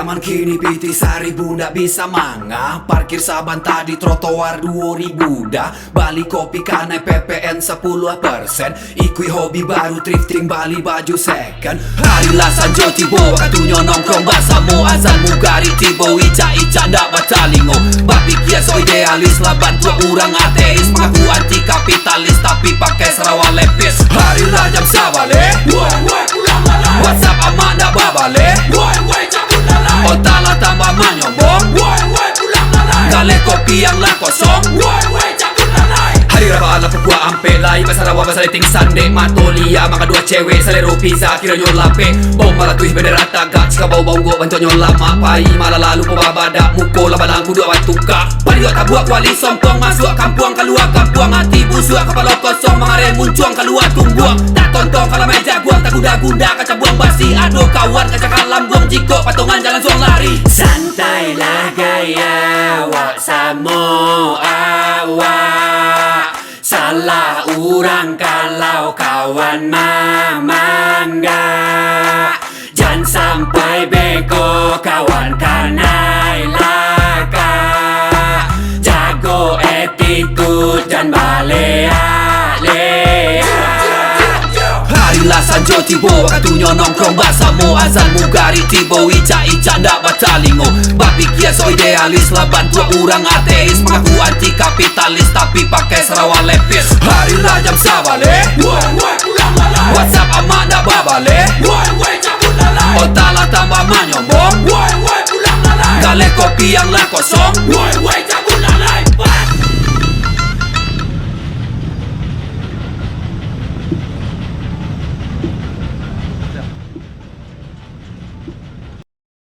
Zaman kini piti seribu ndak bisa manga. Parkir saban tadi trotoar 2000 dah. Bali kopi kanai PPN 10%. Ikui hobi baru thrifting Bali baju second. Hari lasan jo tibo katunyo nongkrong basamu. Azanmu gari tibo ica-ica ndak batalingo. Babi kia so idealis laban tua urang ateis. Mengaku anti kapitalis tapi pakai serawal lepis. Hari rajam sabale WhatsApp amat ndak babale. Otala tambah manyombong. Gale kopi yang lah kosong. Hari raba ala pukua ampe lai Pasarawa pasaliting sande Matolia maka dua cewek Salero pizza kira nyolape Bau malah tuis beda rata Gak cika bau bau gua bantu nyolama Pai malah lalu pembabada Muko labalang kudu awat tuka Pari dua tabua kuali sompong Masuk kampuang keluar kampuang Hati busuk kepala kosong Mengaren muncuang keluar tumbuang Tak tontong kalau meja guang Tak gunda-gunda kaca buang basi Aduh kawan kaca kalam guang Jiko patungan jalan suang lari Santailah gaya wak samo awak. Salah orang kalau kawan mamangga. Jangan sampai bego kawan kanai laka. Jago attitude dan balea-lea. Hari lasan jo tibo katunyo nongkrong basamu. Azanmu gari tibo ica-ica ndak batalingo. Babi kia so idealis laban tua urang ateis. Mengaku anti kapitalis tapi pakai serawal lepis. Hari rajam sabale WhatsApp amat ndak babale. Otala tambah manyombong. Gale kopi yang lah kosong.